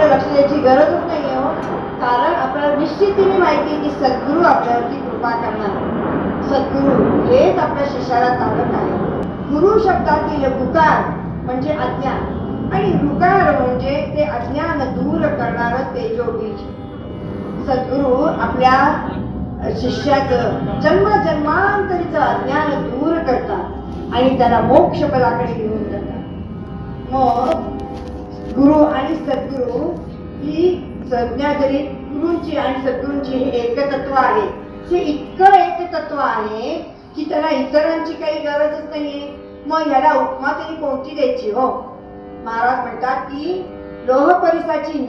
लक्ष द्यायची गरजच नाही हो. कारण आपल्याला निश्चितीने माहिती आहे की सद्गुरू आपल्यावरती कृपा करणार. सद्गुरू हेच आपल्या शिष्याला तारक आहे. गुरु शब्दातील गुकार म्हणजे अज्ञान आणि ऋकार म्हणजे ते अज्ञान दूर करणारं तेजोबीज. सद्गुरू आपल्या शिष्याचं जन्मांतरीचं अज्ञान दूर करतात आणि त्याला मोक्ष पदाकडे घेऊन जातात. मग गुरु आणि सद्गुरू ही संज्ञा जरी गुरूंची आणि सद्गुरूंची हे एकतत्व आहे, हे इतकं एकतत्व आहे की त्याला इतरांची काही गरजच नाहीये. मग ह्याला उपमा तरी कोणती द्यायची हो? महाराज म्हणतात की लोह परिसाची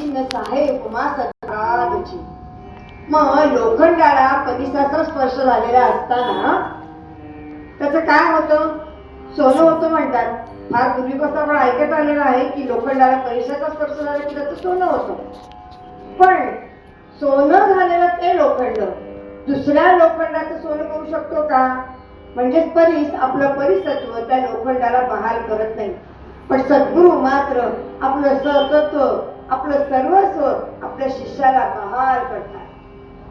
न साहे उपमा सदाची. मग लोखंडाला परिसाचा स्पर्श झालेला असताना त्याचं काय होतं? सोनं होतं म्हणतात. फार पूर्वीपासून आपण ऐकत आलेलं आहे की लोखंडाला परिसाचा स्पर्श झाला की त्याचं सोनं होतं. पण सोनं झालेलं ते लोखंड दुसऱ्या लोखंडाचं सोनं करू शकतो का? म्हणजेच परीस आपलं परिसत्व त्या लोखंडाला बहाल करत नाही. पण सद्गुरू मात्र आपलं सतत्व, आपलं सर्वस्व आपल्या शिष्याला बहाल करतात.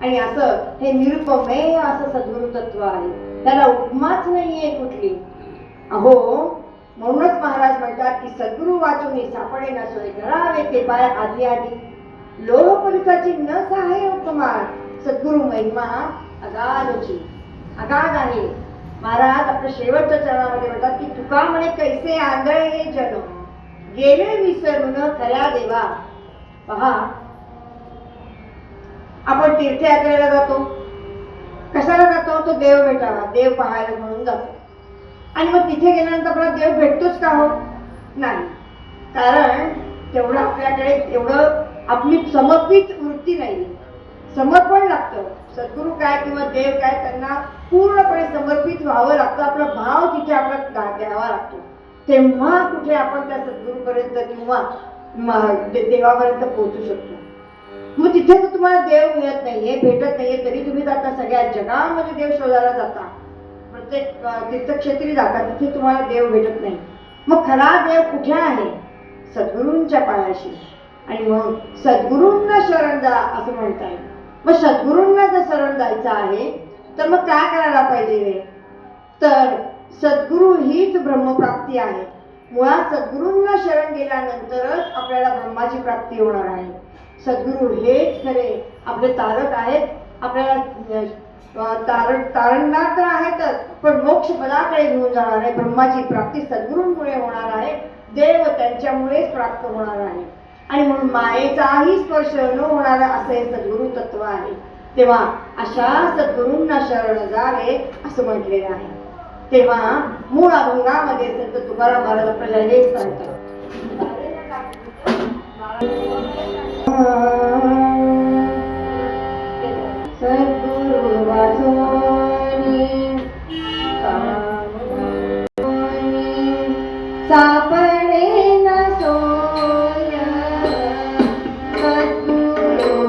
आणि असं हे निरुपमेय असं सद्गुरु तत्व आहे. त्याला उपमाच नाहीये कुठली. अहो, म्हणूनच महाराज म्हणतात की सद्गुरु वाचून सापडे ना सोय धरावे ते पाय आधी आधी. लोह परिसाची न सहाय्य उपमा. सद्गुरु महिमा अगाध आहे. महाराज आपल्या शेवटच्या चरणामध्ये म्हणतात की तुका म्हणे कैसे आंधळे हे जन गेले विसरून खऱ्या देवा. पहा, आपण तीर्थयात्रेला जातो. कशाला जातो? तो देव भेटावा, देव पाहायला म्हणून जातो. आणि मग तिथे गेल्यानंतर आपल्याला देव भेटतोच का हो? नाही. कारण तेवढं आपल्याकडे एवढं आपली समर्पित वृत्ती नाही. समर्पण लागतं. सद्गुरू काय किंवा देव काय त्यांना पूर्णपणे समर्पित व्हावं लागतं. आपला भाव तिथे आपला द्यावा लागतो. तेव्हा कुठे आपण त्या सद्गुरूपर्यंत किंवा देवापर्यंत पोहोचू शकतो. मग तिथे तर तुम्हाला देव मिळत नाहीये, भेटत नाहीये, तरी तुम्ही जाता सगळ्या जगामध्ये देव शोधायला जाता, प्रत्येक तीर्थक्षेत्री जाता, तिथे तुम्हाला देव भेटत नाही. मग खरा देव कुठे आहे? सद्गुरूंच्या पायाशी. आणि मग सद्गुरूंना शरण जा असं म्हणता येईल. मग सद्गुरूंना जर शरण जायचं आहे तर मग काय करायला पाहिजे? तर सद्गुरू हीच ब्रह्मप्राप्ती आहे. मुळात सद्गुरूंना शरण गेल्यानंतरच आपल्याला ब्रह्माची प्राप्ती होणार आहे. सद्गुरू हेच खरे आपले तारक आहेत. आपल्याला तारणणार तर आहेतच, पण मोक्ष पदाकडे घेऊन जाणार आहे. ब्रह्माची प्राप्ती सद्गुरूंमुळे होणार आहे. देव त्यांच्यामुळेच प्राप्त होणार आहे. आणि म्हणून मायेचाही स्पर्श न होणारा असे सद्गुरु तत्व आहे. तेव्हा अशा सद्गुरूंना शरण जावे असं म्हटलेलं आहे. तेव्हा मूळ अभंगामध्ये संत तुकाराम महाराज आपल्याला हेच सांगतात. सद्गुरु वाचोनी सापडे